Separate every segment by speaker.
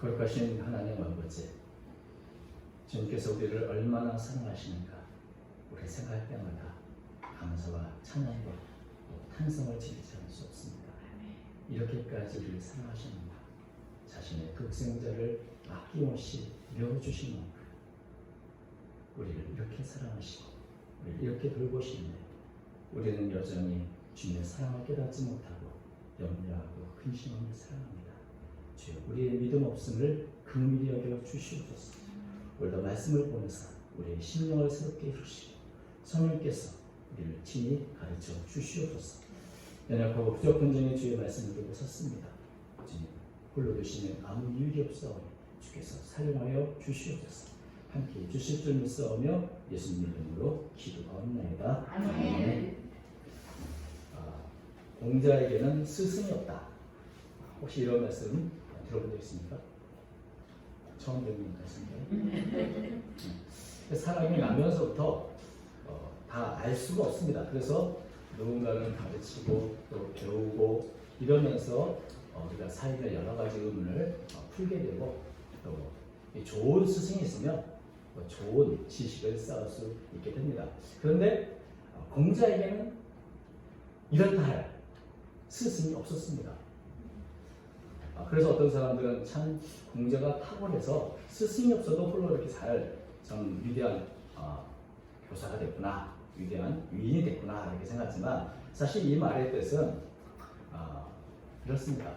Speaker 1: 거룩하신 하나님 아버지, 주님께서 우리를 얼마나 사랑하시는가 우리 생각할 때마다 감사와 찬양과 탄성을 지키지 않을 수 없습니다. 이렇게까지 우리를 사랑하시는가, 자신의 독생자를 아낌없이 내어주신 만큼 우리를 이렇게 사랑하시고 우리를 이렇게 돌보시는데 우리는 여전히 주님의 사랑을 깨닫지 못하고 염려하고 근심하며 살아갑니다. 주여, 우리의 믿음 없음을 긍휼히 여겨 주시옵소서. 오늘도 말씀을 보내사 우리의 심령을 새롭게 이루시고 성령께서 우리를 친히 가르쳐 주시옵소서. 연약하고 부족한 중에 주의 말씀을 듣고 섰습니다. 주님, 홀로 두시는 아무 이유가 없사오니 주께서 사용하여 주시옵소서. 함께 주실 줄 믿사오며 예수님 이름으로 기도하옵나이다. 아멘. 공자에게는 스승이 없다. 혹시 이런 말씀 들어본 적 있습니까? 처음 듣는 말씀인가요? 사람이 나면서부터 다 알 수가 없습니다. 그래서 누군가는 가르치고 또 배우고 이러면서 우리가 삶의 여러 가지 의문을 풀게 되고 또 좋은 스승이 있으면 좋은 지식을 쌓을 수 있게 됩니다. 그런데 공자에게는 이렇다 할 스승이 없었습니다. 그래서 어떤 사람들은 참 공자가 탁월해서 스승이 없어도 홀로 이렇게 참 위대한 교사가 됐구나, 위대한 위인이 됐구나 이렇게 생각하지만 사실 이 말의 뜻은 이렇습니다.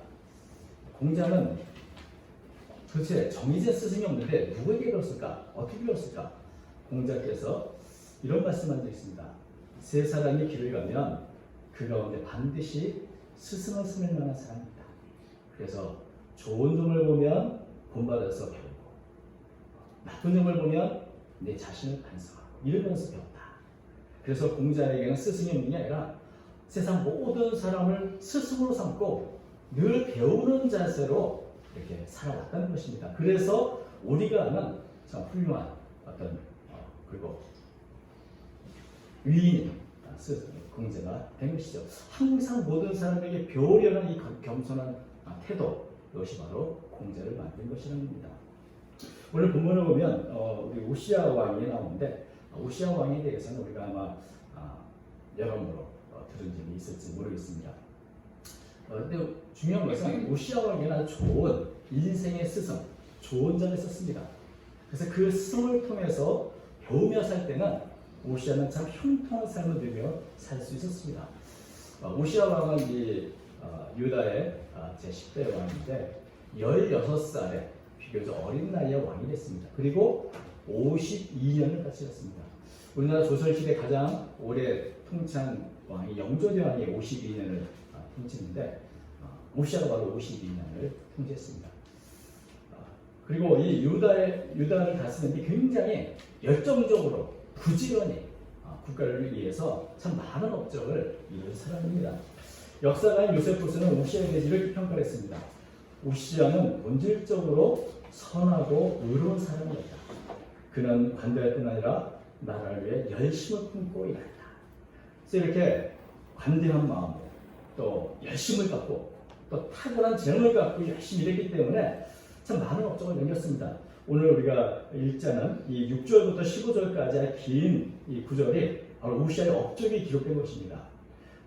Speaker 1: 공자는 도대체 정해진 스승이 없는데 누구에게 배웠을까? 어떻게 배웠을까? 공자께서 이런 말씀한 적이 있습니다. 세 사람이 길을 가면 그 가운데 반드시 스승을 삼을 만한 사람이 있다. 그래서 좋은 점을 보면 본받아서 배우고 나쁜 점을 보면 내 자신을 반성하고 이러면서 배웠다. 그래서 공자에게는 스승이 없는 게 아니라 세상 모든 사람을 스승으로 삼고 늘 배우는 자세로 이렇게 살아왔다는 것입니다. 그래서 우리가 아는 참 훌륭한 어떤 그리고 위인 공자가 된 것이죠. 항상 모든 사람에게 배우려는 이 겸손한 태도, 이것이 바로 공자를 만든 것이라는 겁니다. 오늘 본문을 보면 우리 우시야 왕이 나오는데 우시야 왕에 대해서는 우리가 아마 여러모로 들은 적이 있을지 모르겠습니다. 근데 중요한 것은 우시야 왕에는 아주 좋은 인생의 스승, 좋은 점을 썼습니다. 그래서 그 스승을 통해서 배우며 살 때는 우시야는 참 형통한 삶을 누리며 살 수 있었습니다. 우시야 왕은 이 유다의 제10대 왕인데 16살에 비교적 어린 나이에 왕이 됐습니다. 그리고 52년을 바치셨습니다. 우리나라 조선시대 가장 오래 통치한 왕이 영조대 왕이 52년을 통치했는데 우시야가 바로 52년을 통치했습니다. 그리고 이 유다를 다스리는데 굉장히 열정적으로 부지런히 국가를 위해서 참 많은 업적을 이룬 사람입니다. 역사가인 요세푸스는 우시야에 대해 이렇게 평가를 했습니다. 우시야는 본질적으로 선하고 의로운 사람이었다. 그는 관대할 뿐 아니라 나라를 위해 열심을 품고 일했다. 그래서 이렇게 관대한 마음으로 또 열심을 갖고 또 탁월한 재능을 갖고 열심히 일했기 때문에 참 많은 업적을 남겼습니다. 오늘 우리가 읽자는 이 6절부터 15절까지의 긴 이 구절이 바로 우시야의 업적이 기록된 것입니다.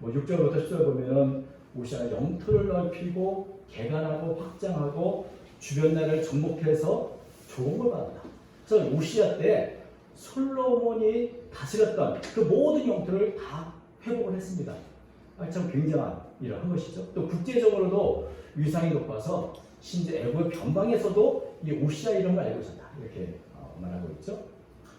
Speaker 1: 6절부터 10절 보면은 우시야가 영토를 넓히고 개간하고 확장하고 주변 나라를 정복해서 조공을 받았다. 그래서 우시야 때 솔로몬이 다스렸던 그 모든 영토를 다 회복을 했습니다. 참 굉장한 일을 한 것이죠. 또 국제적으로도 위상이 높아서 심지어 애굽 변방에서도 이 우시야 이름을 알고 있었다. 이렇게 말하고 있죠.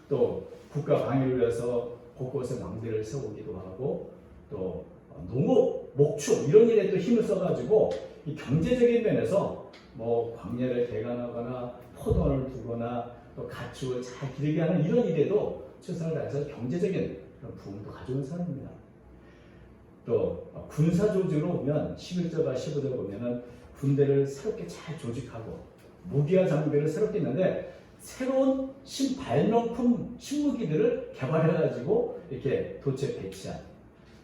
Speaker 1: 또 국가 방위를 위해서 곳곳에 망대를 세우기도 하고 또 농업, 목축 이런 일에 또 힘을 써가지고 이 경제적인 면에서 뭐 광야를 개간하거나 포도원을 두거나 또 가축을 잘 기르게 하는 이런 일에도 최선을 다해서 경제적인 그런 부분도 가져온 사람입니다. 또 군사 조직으로 보면 11절과 15절 보면은 군대를 새롭게 잘 조직하고 무기와 장비를 새롭게 했는데 새로운 신발명품 신무기들을 개발해가지고 이렇게 도처에 배치한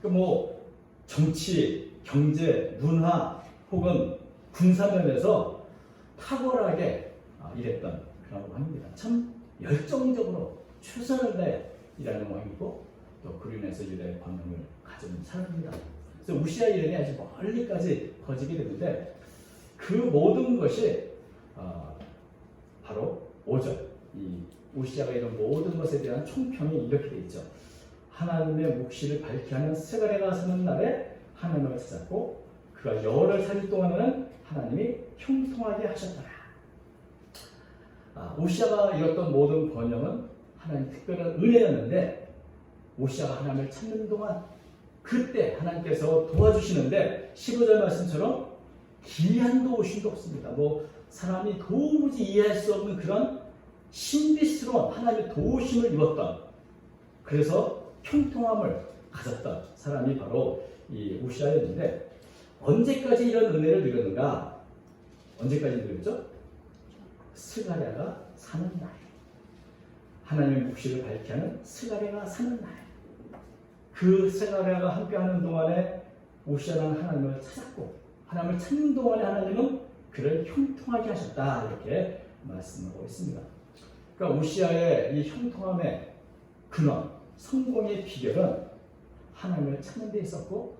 Speaker 1: 뭐 정치, 경제, 문화 혹은 군사 면에서 다 탁월하게 일했던 그런 왕입니다. 참 열정적으로 최선을 다해 일하는 왕이고 또 그로 인해서 유다의 번영을 가져온 사람입니다. 그래서 우시아 이름이 아주 멀리까지 퍼지게 되는데 그 모든 것이 바로 5절 이 우시아가 이런 모든 것에 대한 총평이 이렇게 되어 있죠. 하나님의 묵시를 밝게 하는 스가랴가 사는 날에 하나님을 찾았고 그가 여러 살 동안은 하나님이 형통하게 하셨더라. 우시아가 이뤘던 모든 번영은 하나님 특별한 은혜였는데 우시아가 하나님을 찾는 동안 그때 하나님께서 도와주시는데 15절 말씀처럼 기이한 도우심도 없습니다. 뭐 사람이 도무지 이해할 수 없는 그런 신비스러운 하나님의 도우심을 입었던 그래서 형통함을 가졌던 사람이 바로 이 우시아였는데 언제까지 이런 은혜를 누렸는가? 언제까지 누렸죠? 스가랴가 사는 날. 하나님의 묵시를 밝게 하는 스가랴가 사는 날. 그 스가랴가 함께하는 동안에 우시아는 하나님을 찾았고 하나님을 찾는 동안에 하나님은 그를 형통하게 하셨다. 이렇게 말씀하고 있습니다. 그러니까 우시아의 이 형통함의 근원, 성공의 비결은 하나님을 찾는 데 있었고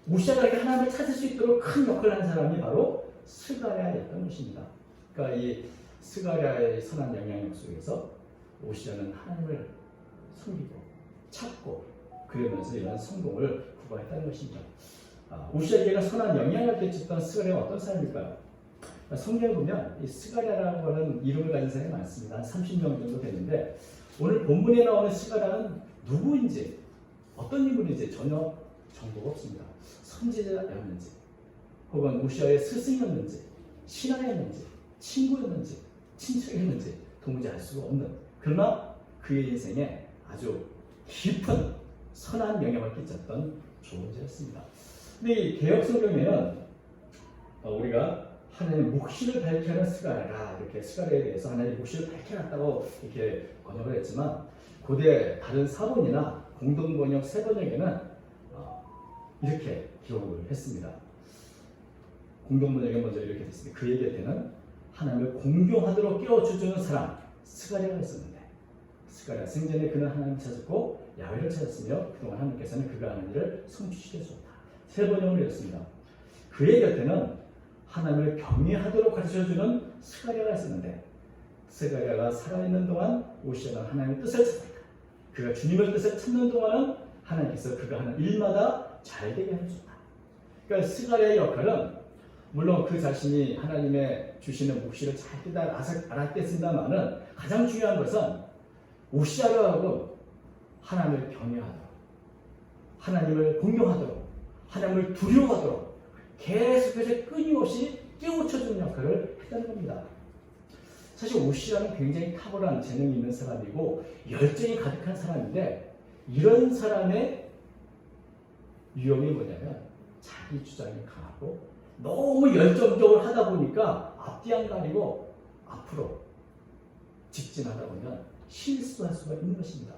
Speaker 1: 우시아가 이렇게 하나님을 찾을 수 있도록 큰 역할을 한 사람이 바로 스가랴였던 것입니다. 그러니까 이 스가랴의 선한 영향력 속에서 우시아는 하나님을 섬기고 찾고 그러면서 이런 성공을 구가했다는 것입니다. 우시아에게는 선한 영향을 끼쳤던 스가랴가 어떤 사람일까요? 성경에 보면 이 스가랴라고 하는 이름을 가진 사람이 많습니다. 한 30명 정도 되는데 오늘 본문에 나오는 스가랴는 누구인지 어떤 인물인지 전혀 정보가 없습니다. 선지자였는지 혹은 우시아의 스승이었는지 신하였는지 친구였는지 친척이었는지 도무지 알 수가 없는 그러나 그의 인생에 아주 깊은 선한 영향을 끼쳤던 존재였습니다. 근데 이 개역 성경에는 우리가 하나님의 묵시를 밝혀하는 스가랴라 이렇게 스가랴에 대해서 하나님의 묵시를 밝혀놨다고 이렇게 번역을 했지만 고대 다른 사본이나 공동번역 세번역에는 이렇게 기록을 했습니다. 공동번역에 먼저 이렇게 됐습니다. 그에게 되는 하나님을 공경하도록 깨워주는 사람 스가랴가 있었는데 스가랴 생전에 그는 하나님을 찾았고 야훼를 찾았으며 그동안 하나님께서는 그가 하는 일을 성취시켜 주었다. 세 번역을 이었습니다. 그의 곁에는 하나님을 경외하도록 가르쳐주는 스가랴가 있었는데 스가랴가 살아있는 동안 우시아는 하나님의 뜻을 찾았다. 그가 주님의 뜻을 찾는 동안은 하나님께서 그가 하는 일마다 잘되게 해주셨다. 그러니까 스가랴의 역할은 물론 그 자신이 하나님의 주시는 묵시를 잘 알았겠습니다만은 가장 중요한 것은 우시아로 하여금 하나님을 경외하도록 하나님을 공경하도록 하나님을 두려워하도록 계속해서 끊임없이 깨우쳐주는 역할을 했다는 겁니다. 사실 우시아는 굉장히 탁월한 재능이 있는 사람이고 열정이 가득한 사람인데 이런 사람의 유형이 뭐냐면 자기 주장이 강하고 너무 열정적으로 하다 보니까 앞뒤 안 가리고 앞으로 직진하다 보면 실수할 수가 있는 것입니다.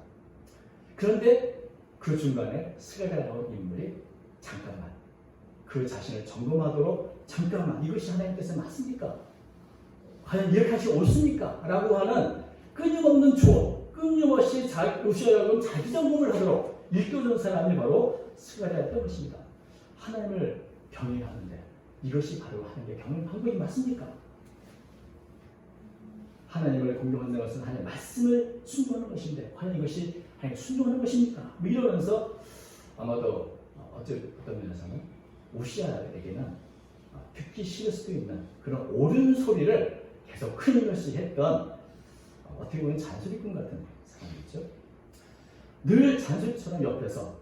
Speaker 1: 그런데 그 중간에 스가랴라는 인물이 잠깐만 그 자신을 점검하도록 잠깐만 이것이 하나님 뜻에 맞습니까? 과연 이렇게 하시 옳습니까? 라고 하는 끊임없는 조언, 끊임없이 우시아라고 자기 점검을 하도록 일깨워준 사람이 바로 스가랴였던 것입니다. 하나님을 경외하는데 이것이 바로 하나님의 경외한 것이 맞습니까? 하나님을 공경하는 것은 하나님의 말씀을 순종하는 것인데 과연 이것이 하나님 순종하는 것입니까? 뭐 이러면서 아마도 어떤 면에서는 우시아에게는 듣기 싫을 수도 있는 그런 옳은 소리를 계속 끊임없이 했던 어떻게 보면 잔소리꾼 같은 사람이죠. 늘 잔소리처럼 옆에서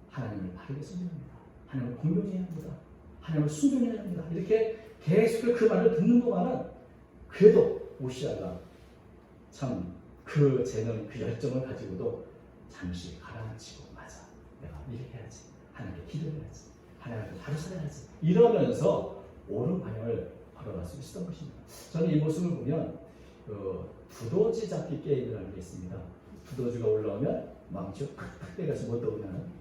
Speaker 1: 하나님을 바르게 섬깁니다. 하나님을 공경해야 합니다. 하나님을 순종해야 합니다. 이렇게 계속 그 말을 듣는 동안은 그래도 우시아가 참 그 재능, 그 열정을 가지고도 잠시 가라앉히고 맞아. 내가 이렇게 해야지. 하나님께 기도해야지. 하나님께 바로 살아야지. 이러면서 옳은 방향을 걸어갈 수 있었던 것입니다. 저는 이 모습을 보면 두더지 잡기 게임이라는 게 있습니다. 두더지가 올라오면 망치로 팍팍 때려서 못 오면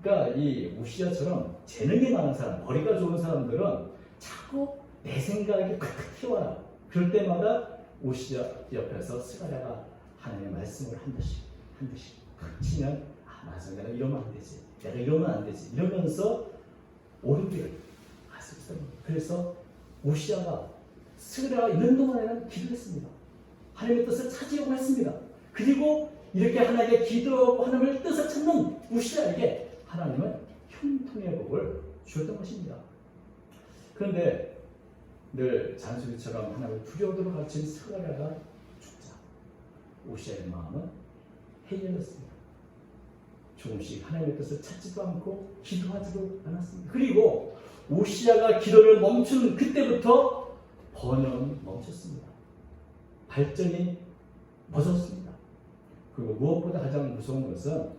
Speaker 1: 그러니까 이 우시아처럼 재능이 많은 사람, 머리가 좋은 사람들은 자꾸 내 생각이 팍팍 튀어와요. 그럴 때마다 우시아 옆에서 스가랴가 하나님의 말씀을 한 듯이 치면 맞아, 내가 이러면 안 되지, 내가 이러면 안 되지 이러면서 오르기를 하셨어요. 그래서 우시아가 스가랴가 있는 동안에는 기도했습니다. 하나님의 뜻을 찾으려고 했습니다. 그리고 이렇게 하나님께 기도하고 하나님의 뜻을 찾는 우시아에게 하나님은 형통의 복을 주었던 것입니다. 그런데 늘 잔소리처럼 하나님을 두려워도록 가르친 스가랴가 죽자 우시아의 마음은 해이해졌습니다. 조금씩 하나님의 뜻을 찾지도 않고 기도하지도 않았습니다. 그리고 우시아가 기도를 멈춘 그때부터 번영은 멈췄습니다. 발전이 멎었습니다. 그리고 무엇보다 가장 무서운 것은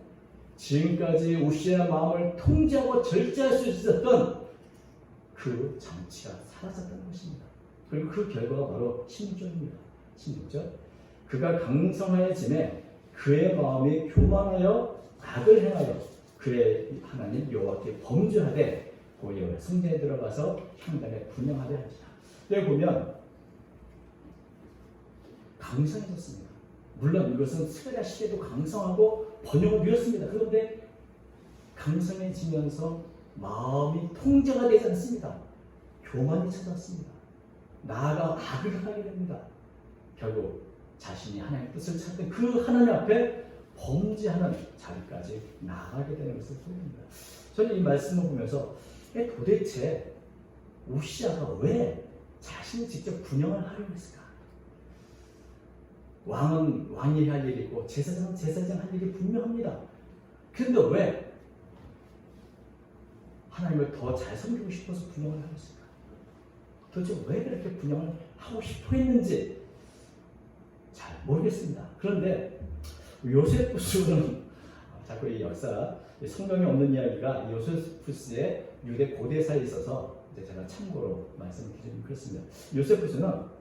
Speaker 1: 지금까지 우시아의 마음을 통제하고 절제할 수 있었던 그 장치가 사라졌다는 것입니다. 그리고 그 결과가 바로 16절입니다. 16절. 그가 강성하여짐에 그의 마음이 교만하여 악을 행하여 그의 하나님 여호와께 범죄하되 그 여호와의 성전에 들어가서 향단에 분향하려 하리라. 여기 보면 강성해졌습니다. 물론 이것은 스가랴 시대도 강성하고 번영을 이뤘습니다. 그런데 강성해지면서 마음이 통제가 되지 않습니다. 교만이 찾았습니다. 나아가 악을 행하게 됩니다. 결국 자신이 하나님의 뜻을 찾던 그 하나님 앞에 범죄하는 자리까지 나아가게 되는 것을 보입니다. 저는 이 말씀을 보면서 도대체 우시아가 왜 자신이 직접 분영을 하려고 했을까? 왕은 왕이 할 일이고 제사장은 제사장 할 일이 분명합니다. 그런데 왜 하나님을 더 잘 섬기고 싶어서 분영을 하고 있을까? 도대체 왜 그렇게 분영을 하고 싶어 했는지 잘 모르겠습니다. 그런데 요세푸스는 자꾸 이 역사, 성경에 없는 이야기가 요세푸스의 유대 고대사에 있어서 제가 참고로 말씀을 드리면 그렇습니다. 요세푸스는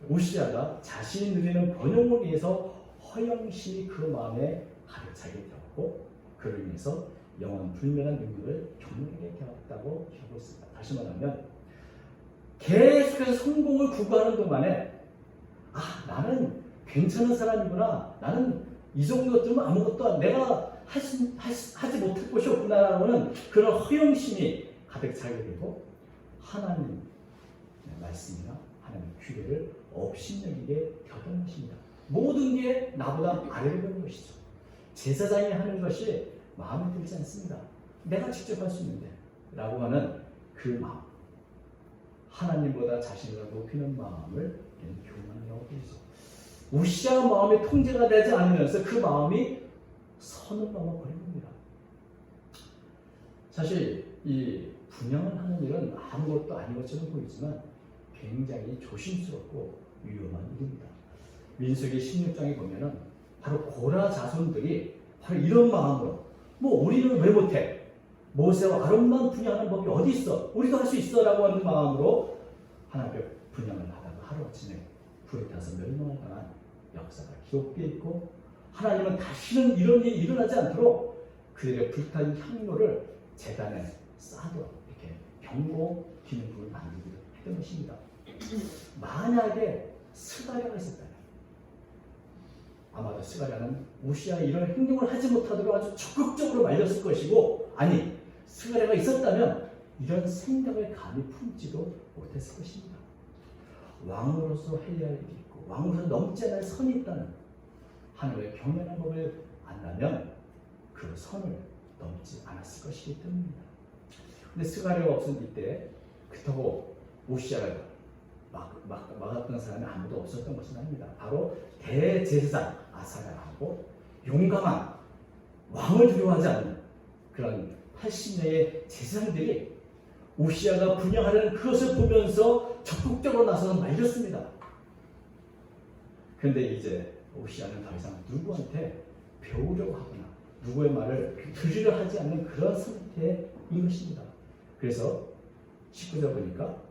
Speaker 1: 우시아가 자신이 누리는 번영을 위해서 허영시 그 마음에 가득 차게 되었고 그를 위해서 영원 불멸한 능력을 경륜하게 되었다고 하고 있습니다. 다시 말하면 계속해서 성공을 구가하는 동안에 나는 괜찮은 사람이구나, 나는 이 정도쯤은 아무것도 내가 하지 못할 것이 없구나라는 그런 허영심이 가득 차게 되고 하나님 말씀이나 하나님의 규례를 업신여기게 되었던 것입니다. 모든 게 나보다 아래로 되는 것이죠. 제사장이 하는 것이 마음에 들지 않습니다. 내가 직접 할 수 있는데 라고 하는 그 마음, 하나님보다 자신을 높이는 마음을 교만이라고 부르죠. 우시아 마음이 통제가 되지 않으면서 그 마음이 선을 넘어버린 겁니다. 사실 이 분양을 하는 일은 아무것도 아닌 것처럼 보이지만 굉장히 조심스럽고 위험한 일입니다. 민수기 16장에 보면은 바로 고라 자손들이 바로 이런 마음으로 우리는 왜 못해? 모세와 아론만 분양하는 법이 어디 있어? 우리도 할 수 있어 라고 하는 마음으로 하나님께 분양을 하다가 하루아침에 불에 타서 멸망을 당한 역사가 기록되어 있고 하나님은 다시는 이런 일이 일어나지 않도록 그들의 불탄 향로를 제단에 쌓도록 이렇게 경고 기능부를 만들기로 했던 것입니다. 만약에 스가랴가 있었다면 아마도 스가랴는 우시아의 이런 행동을 하지 못하도록 아주 적극적으로 말렸을 것이고 스가랴가 있었다면 이런 생각을 감히 품지도 못했을 것입니다. 왕으로서 해야 할 일이 있고 왕으로서 넘지 않을 선이 있다는 하나님의 경외하는 법을 안다면 그 선을 넘지 않았을 것이기 때문입니다. 근데 스가랴가 없은 이때 그렇다고 우시아를 막았던 사람이 아무도 없었던 것은 아닙니다. 바로 대제사장 아사랴하고 용감한 왕을 두려워하지 않는 그런 80명의 제사장들이 우시아가 분양하려는 그것을 보면서 적극적으로 나서서 말렸습니다. 그런데 이제 우시아는 더 이상 누구한테 배우려고 하거나 누구의 말을 들으려 하지 않는 그런 상태인 것입니다. 그래서 19절 보니까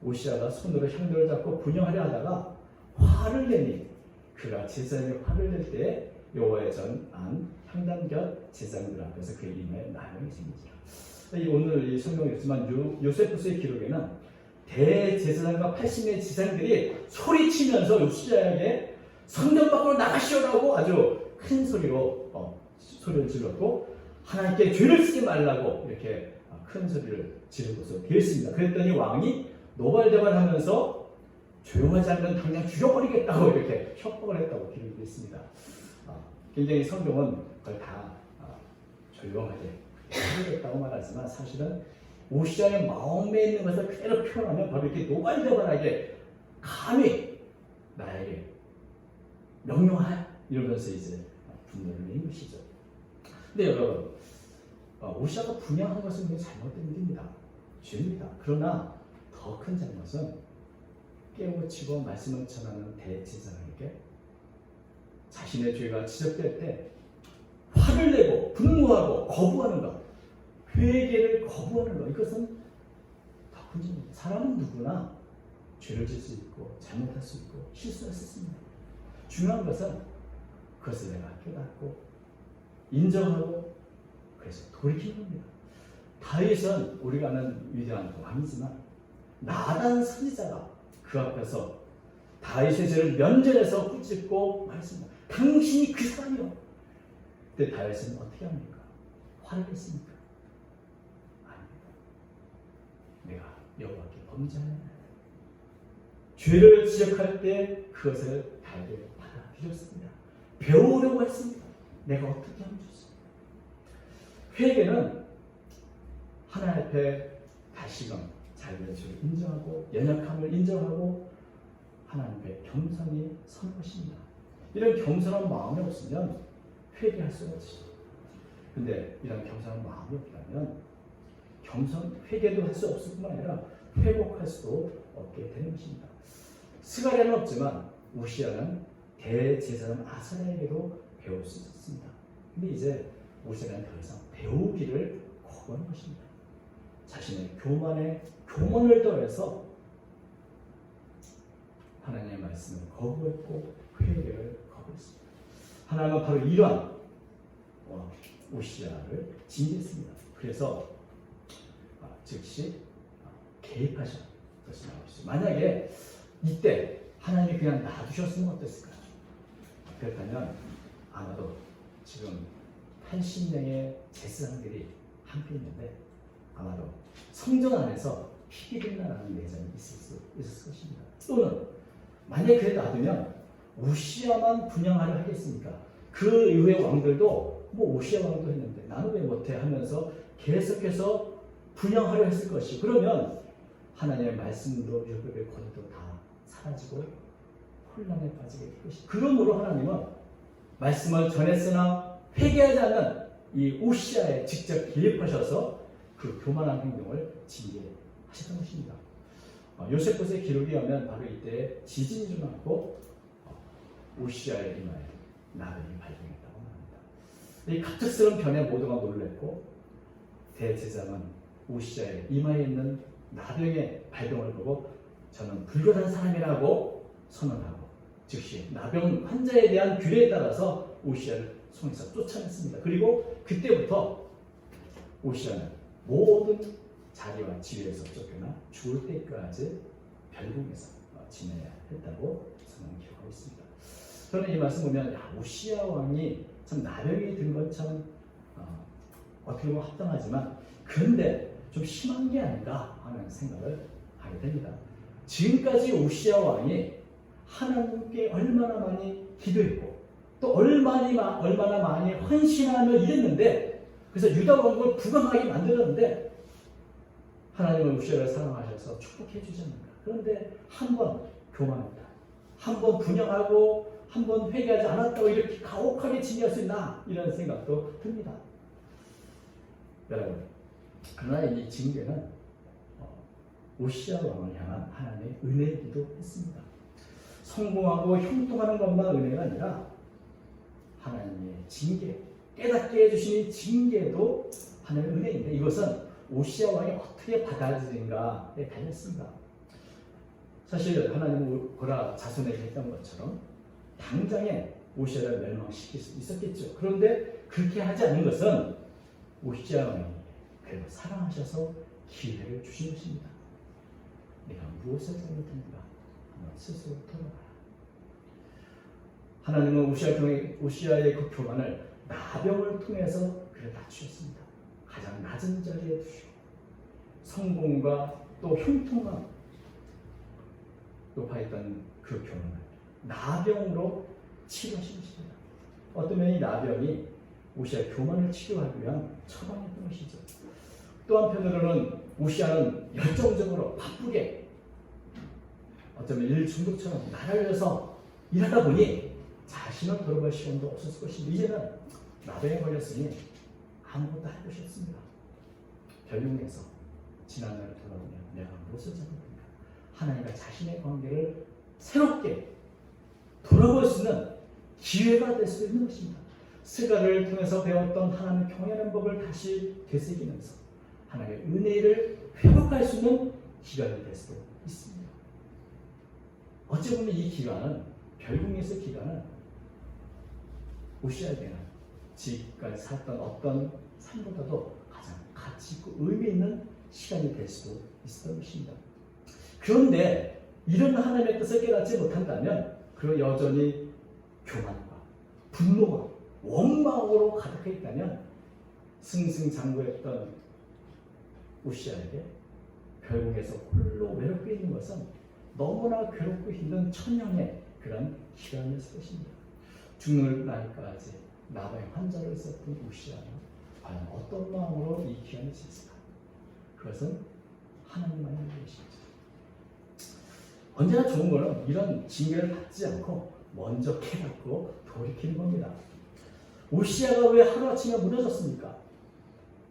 Speaker 1: 우시아가 손으로 향도를 잡고 분양하려 하다가 화를 내니 그가 제사장이 화를 낼 때 여호와의 전안 향단 곁 제사장들 앞에서 그의 이마에 나병이 생기지라. 오늘 이 성경에 있지만 요세푸스의 기록에는 대제사장과 80명의 지상들이 소리치면서 우시아에게 성전 밖으로 나가시오라고 아주 큰 소리로 소리를 질렀고 하나님께 죄를 쓰지 말라고 이렇게 큰 소리를 지른 것으로 되어 있습니다. 그랬더니 왕이 노발대발하면서 조용하지 않으면 당장 죽여버리겠다고 이렇게 협박을 했다고 기록이 되어 있습니다. 굉장히 성경은 그걸 다 조용하게 해야겠다고 말하지만 사실은 우시아의 마음에 있는 것을 그대로 표현하면 바로 이렇게 노발대발하게 감히 나에게 명령하여 이러면서 이제 분노를 낸 것이죠. 근데 여러분, 우시아가 분양한 것은 굉장히 잘못된 일입니다. 죄입니다. 그러나 더 큰 잘못은 깨우치고 말씀을 전하는 대제사장에게 자신의 죄가 지적될 때 화를 내고 분노하고 거부하는 것, 회개를 거부하는 것, 이것은 더 큰 죄입니다. 사람은 누구나 죄를 질 수 있고 잘못할 수 있고 실수할 수 있습니다. 중요한 것은 그것을 내가 깨닫고 인정하고 그래서 돌이키는 겁니다. 다윗은 우리가 아는 위대한 왕이지만 나단 선지자가 그 앞에서 다윗의 죄를 면전에서 꾸짖고 말했습니다. 당신이 그 사람이요. 그때 다윗은 어떻게 합니까? 화를 냈습니까? 아닙니다. 내가 여호와께 범죄하였나이다. 죄를 지적할 때 그것을 달게 받아들였습니다. 배우려고 했습니다. 내가 어떻게 하면 좋습니까? 회개는 하나님 앞에 다시금 자기의 죄를 인정하고 연약함을 인정하고 하나님 앞에 겸손히 서는 것입니다. 이런 겸손한 마음이 없으면 회개할 수가 없죠. 근데 이런 겸손한 마음이 없다면 회개도 할 수 없을 뿐만 아니라 회복할 수도 없게 되는 것입니다. 스가랴는 없지만 우시아는 대제사장 아사랴에게도 배울 수 있었습니다. 근데 이제 우시아는 더 이상 배우기를 거부하는 것입니다. 자신의 교만을 더해서 하나님의 말씀을 거부했고 회개를 거부했습니다. 하나님은 바로 이러한 우시아를 징계했습니다. 그래서 즉시 개입하신 것이 나오시죠. 만약에 이때 하나님이 그냥 놔두셨으면 어땠을까요? 그렇다면 아마도 지금 80명의 제사장들이 함께 있는데 아마도 성전 안에서 피가 빛나는 내전이 있었을 것입니다. 또는 만약에 그래 놔두면 우시아만 분양하려 하겠습니까? 그 이후의 왕들도 뭐 우시아 왕도 했는데 나는 왜 못해 하면서 계속해서 분양하려 했을 것이 그러면 하나님의 말씀도 율법의 권위도 다 사라지고 혼란에 빠지게 될 것이 그러므로 하나님은 말씀을 전했으나 회개하지 않는 이 우시아에 직접 개입하셔서 그 교만한 행동을 징계하셨던 것입니다. 요세푸스의 기록에 하면 바로 이때 지진이 일어났고 우시아의 이마에 나병이 발병했다고 합니다. 이 갑작스러운 변에 모두가 놀랐고 대제사장은 우시아의 이마에 있는 나병의 발병을 보고 저는 불교한 사람이라고 선언하고 즉시 나병 환자에 대한 규례에 따라서 우시아를 손에서 쫓아냈습니다. 그리고 그때부터 우시아는 모든 자리와 지위에서 쫓겨나 죽을 때까지 별궁에서 지내야 했다고 저는 기록하고 있습니다. 저는 이 말씀 보면 우시아 왕이 참 나병이 든 건 참 어떻게 보면 합당하지만 근데 좀 심한 게 아닌가 하는 생각을 하게 됩니다. 지금까지 우시아 왕이 하나님께 얼마나 많이 기도했고 또 얼마나 많이 헌신하며 일했는데 그래서 유다 왕국을 부강하게 만들었는데 하나님은 우시아를 사랑하셔서 축복해 주지 않는가. 그런데 한 번 교만했다. 한 번 분양하고 한 번 회개하지 않았다고 이렇게 가혹하게 징계할 수 있나 이런 생각도 듭니다. 여러분 그러나 이 징계는 우시아 왕을 향한 하나님의 은혜이기도 했습니다. 성공하고 형통하는 것만 은혜가 아니라 하나님의 징계, 깨닫게 해주시는 징계도 하나님의 은혜인데 이것은 우시아 왕이 어떻게 받아들인가에 달렸습니다. 사실 하나님은 고라 자손에게 했던 것처럼 당장에 우시아를 멸망시킬 수 있었겠죠. 그런데 그렇게 하지 않는 것은 우시아 왕이 그래도 사랑하셔서 기회를 주신 것입니다. 내가 무엇을 잘못했는가 한번 스스로 돌아봐라. 하나님은 우시아의 그 교만을 나병을 통해서 그를 낮추셨습니다. 가장 낮은 자리에 두시고 성공과 또 형통함 높아있던 그 교만을 나병으로 치료하신 것입니다. 어떤 면이 나병이 우시아의 교만을 치료하기 위한 처방이었던 것이죠. 또 한편으로는 우시아는 열정적으로 바쁘게 어쩌면 일 중독처럼 나날려서 일하다 보니 자신을 돌아볼 시간도 없었을 것인데 이제는 나병에 걸렸으니 아무것도 할 것이 없습니다. 결국에서 지난날을 돌아보면 내가 무엇을 잘못했는가 하나님과 자신의 관계를 새롭게 돌아볼 수 있는 기회가 될 수 있는 것입니다. 스가를 통해서 배웠던 하나님의 경외하는 법을 다시 되새기면서 하나님의 은혜를 회복할 수 있는 기간이 될 수도 있습니다. 어찌 보면 이 기간은 별궁에서 기간은 우시아에게는 지금까지 살았던 어떤 삶보다도 가장 가치 있고 의미 있는 시간이 될 수도 있었던 것입니다. 그런데 이런 하나님의 뜻을 깨닫지 못한다면 그리고 여전히 교만과 분노와 원망으로 가득해 있다면 승승장구했던 우시아에게 별궁에서 홀로 외롭게 있는 것은 너무나 괴롭고 힘든 천년의 그런 기간이었을 것입니다. 죽는 날까지 나병의 환자로 있었던 우시아는 과연 어떤 마음으로 이 기간을 지냈을까? 그것은 하나님만이 알고 계십니다. 언제나 좋은 것은 이런 징계를 받지 않고 먼저 깨닫고 돌이키는 겁니다. 우시아가 왜 하루아침에 무너졌습니까?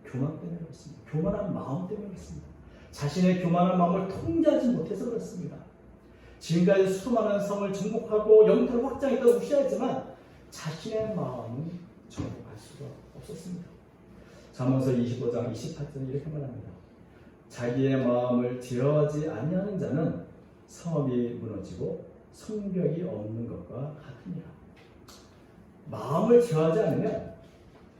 Speaker 1: 교만 때문에 그렇습니다. 교만한 마음 때문에 그렇습니다. 자신의 교만한 마음을 통제하지 못해서 그렇습니다. 지금까지 수많은 성을 정복하고 영토를 확장했던 우시아였지만 자신의 마음은 정복할 수가 없었습니다. 잠언서 25장 28절에 이렇게 말합니다. 자기의 마음을 제어하지 아니하는 자는 성읍이 무너지고 성벽이 없는 것과 같으니라. 마음을 제어하지 않으면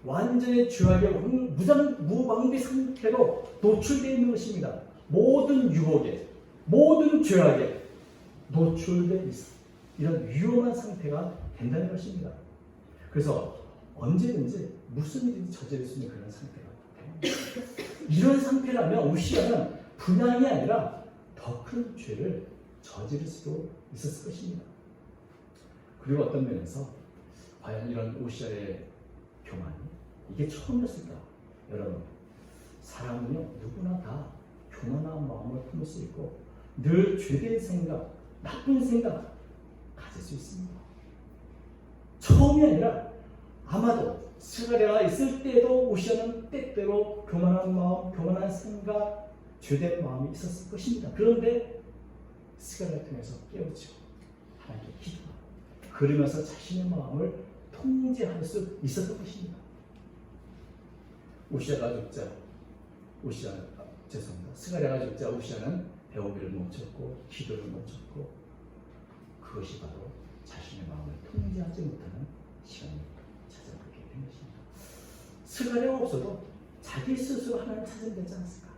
Speaker 1: 완전히 죄악의 무방비 상태로 노출되어 있는 것입니다. 모든 유혹에, 모든 죄악에 노출되어 있어. 이런 위험한 상태가 된다는 것입니다. 그래서 언제든지 무슨 일인지 저지를 수 있는 그런 상태가 됩니다. 이런 상태라면 우시아는 분양이 아니라 더 큰 죄를 저지를 수도 있었을 것입니다. 그리고 어떤 면에서 과연 이런 우시아의 교만이 이게 처음이었을까? 여러분, 사람은요 누구나 다 교만한 마음을 품을 수 있고 늘 죄된 생각, 나쁜 생각 가질 수 있습니다. 처음이 아니라 아마도 스가랴가 있을 때도 우시아는 때때로 교만한 마음, 교만한 생각, 죄된 마음이 있었을 것입니다. 그런데 스가랴를 통해서 깨우치고 하나님께 기도하고 그러면서 자신의 마음을 통제할 수 있었던 것입니다. 스가랴가 죽자 우시아는 배우기를 멈췄고 기도를 멈췄고 그것이 바로 자신의 마음을 통제하지 못하는 시간이 찾아오게 된 것입니다. 스가랴가 없어도 자기 스스로 하나님을 찾으면 되지 않았을까?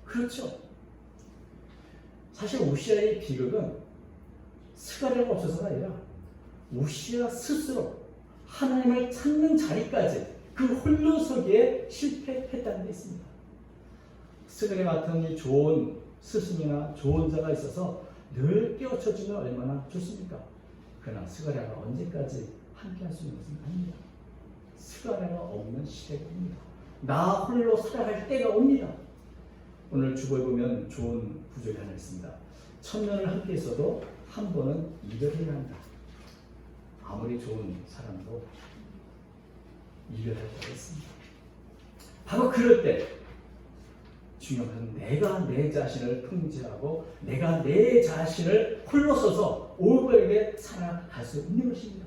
Speaker 1: 그렇죠. 사실 우시아의 비극은 스가랴가 없어서가 아니라 우시아 스스로 하나님을 찾는 자리까지 그 홀로서기에 실패했다는 데 있습니다. 스가랴 같은 이 좋은 스승이나 좋은 자가 있어서 늘 깨우쳐주면 얼마나 좋습니까? 그러나 스가랴가 언제까지 함께 할 수 있는 것은 아닙니다. 스가랴가 없는 시대가 옵니다. 나 홀로 살아갈 때가 옵니다. 오늘 주보에 보면 좋은 구절이 하나 있습니다. 천년을 함께 있어도 한 번은 이별을 한다. 아무리 좋은 사람도 이별할 때가 있습니다. 바로 그럴 때 중요한 것은 내가 내 자신을 통제하고 내가 내 자신을 홀로 서서 올바르게 살아갈 수 있는 것입니다.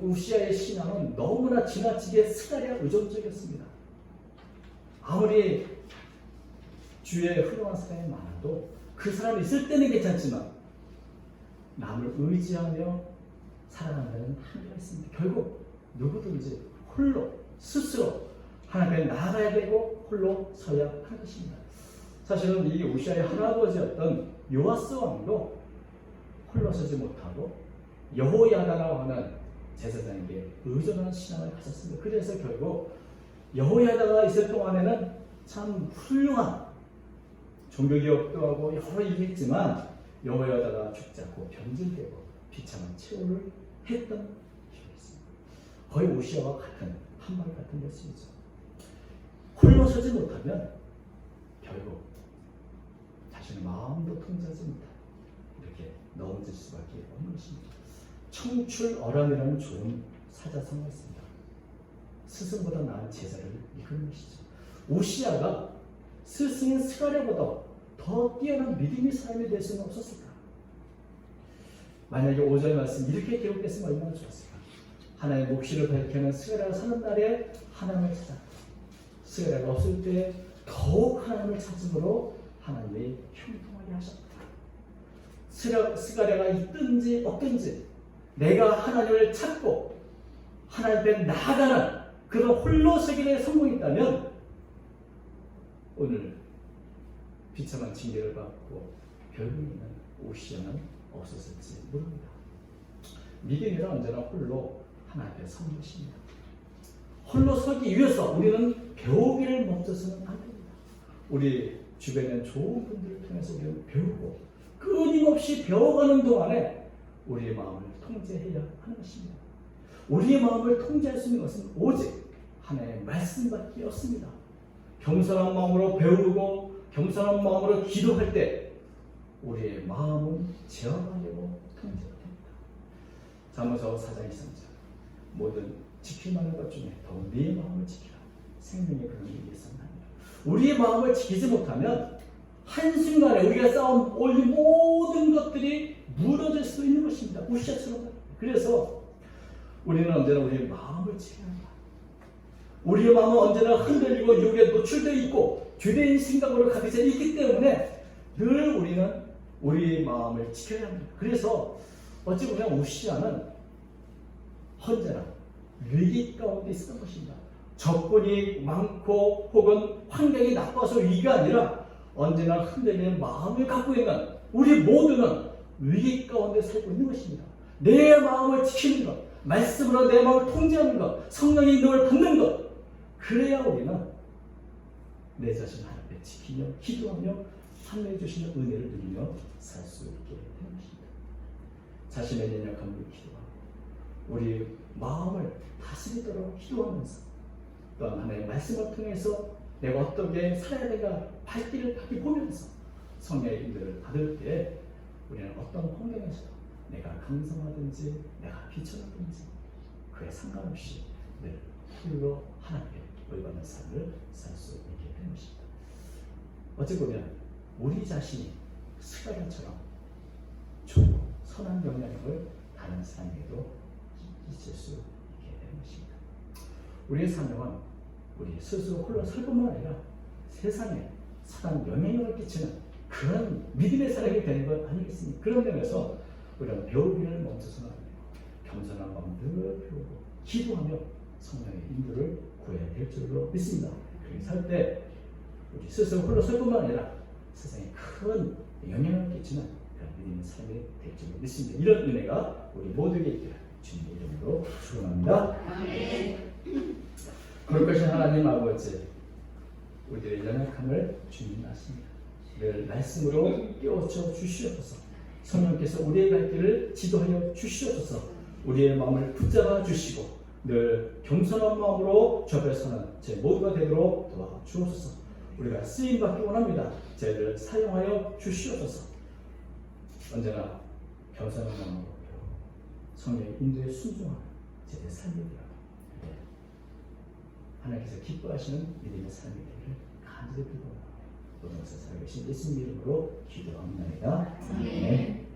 Speaker 1: 우시아의 신앙은 너무나 지나치게 스가랴 의존적이었습니다. 아무리 주위에 훌륭한 사람이 많아도 그 사람이 있을 때는 괜찮지만 남을 의지하며 살아간다는 한계가 있습니다. 결국 누구든지 홀로 스스로 하나님 앞에 나아가야 되고 홀로 서야 하는 것입니다. 사실은 이 우시아의 할아버지였던 요아스 왕도 홀로 서지 못하고 여호야다라고 하는 제사장에게 의존하는 신앙을 가졌습니다. 그래서 결국 여호야다가 있을 동안에는 참 훌륭한 종교개혁도 하고 여러 일이 했지만 여호야다가 죽지 않고 변질되고 비참한 최후를 했던 기록이 있습니다. 거의 우시아와 같은 한 말 같은 모습이죠. 홀로 서지 못하면 결국 자신의 마음도 통제하지 못하고 이렇게 넘어질 수밖에 없는 것입니다. 청출어람이라는 좋은 사자성어가 있습니다. 스승보다 나은 제자를 이끄는 것이죠. 우시아가 스승인 스가랴보다 더 뛰어난 믿음의 사람이 될 수는 없었을까? 만약에 5절 말씀 이렇게 기록됐으면 얼마나 좋았을까? 하나님의 몫을 밝혀는 스가랴가 사는 날에 하나님을 찾았다. 스가랴가 없을 때 더욱 하나님을 찾음으로 하나님이 형통하게 하셨다. 스가랴가 있든지 없든지 내가 하나님을 찾고 하나님 앞에 나아가는 그런 홀로서기에 성공했다면 오늘 비참한 징계를 받고 결국에는 우시아는 없었을지 모릅니다. 믿음이란 언제나 홀로 하나님 앞에 서는 것입니다. 홀로 서기 위해서 우리는 배우기를 멈춰서는 안 됩니다. 우리 주변에 좋은 분들을 통해서 우리는 배우고 끊임없이 배워가는 동안에 우리의 마음을 통제해야 하는 것입니다. 우리의 마음을 통제할 수 있는 것은 오직 하나님의 말씀밖에 없습니다. 겸손한 마음으로 배우고 겸손한 마음으로 기도할 때 우리의 마음은 제어하려고 통제가 됩니다. 잠언서 4장 23절 모든 지킬 만한 것 중에 더욱 네 마음을 지키라. 생명의 그런 일이 있었나니 우리의 마음을 지키지 못하면 한순간에 우리가 쌓은 올린 모든 것들이 무너질 수 있는 것입니다. 우시아처럼. 그래서 우리는 언제나 우리의 마음을 지켜야 합니다. 우리의 마음은 언제나 흔들리고 유혹에 노출되어 있고 죄된 생각으로 가득 차 있기 때문에 늘 우리는 우리의 마음을 지켜야 합니다. 그래서 어찌 보면 우시아는 언제나 위기 가운데 있었던 것입니다. 적군이 많고 혹은 환경이 나빠서 위기가 아니라 언제나 흔들리는 마음을 갖고 있는 우리 모두는 위기 가운데 살고 있는 것입니다. 내 마음을 지키는 것, 말씀으로 내 마음을 통제하는 것, 성령의 인도를 받는 것, 그래야 우리는 내 자신을 하나님께 지키며 기도하며 하나님이 주시는 은혜를 누리며 살 수 있게 되는 것입니다. 자신의 연약함을 기도하고 우리 마음을 다스리도록 기도하면서 또한 하나님의 말씀을 통해서 내가 어떻게 살아야 되는가 발길을 밝히 보면서 성령의 인도를 받을 때 우리는 어떤 환경에서도 내가 강성하든지 내가 비천하든지 그에 상관없이 늘 홀로 하나님께 올바른 삶을 살 수 있게 되는 것입니다. 어찌 보면 우리 자신이 스가랴처럼 좋고 선한 영향력을 다른 사람에게도 있을 수 있게 되는 것입니다. 우리의 사명은 우리 스스로 홀로 살 뿐만 아니라 세상에 선한 영향력을 끼치는 그런 믿음의 사람이 되는 것 아니겠습니까? 그런 면에서 우리는 배우기를 멈춰서는 안 돼요. 겸손한 마음 늘 배우고 기도하며 성령의 인도를 구해야 될 줄로 믿습니다. 그렇게 살 때 우리 스스로 홀로 살 뿐만 아니라 세상에 큰 영향을 끼치는 그런 믿음의 삶이 될 줄로 믿습니다. 이런 은혜가 우리 모두에게 있기를 주님의 이름으로 축원합니다. 거룩하신 하나님 아버지, 우리들의 연약함을 주님 아십니다. 늘 말씀으로 깨우쳐 주시옵소서. 성령께서 우리의 갈 길을 지도하여 주시옵소서. 우리의 마음을 붙잡아 주시고 늘 겸손한 마음으로 주 앞에 서는 제 모두가 되도록 도와주옵소서. 우리가 쓰임받기 원합니다. 저희를 사용하여 주시옵소서. 언제나 겸손한 마음으로 성령의 인도에 순종하는 제 삶이 되라. 하나님께서 기뻐하시는 믿음의 삶이 되기를 간절히 기도합니다. 모든 것을 살아계신 예수님 이름으로 기도합니다. 아멘.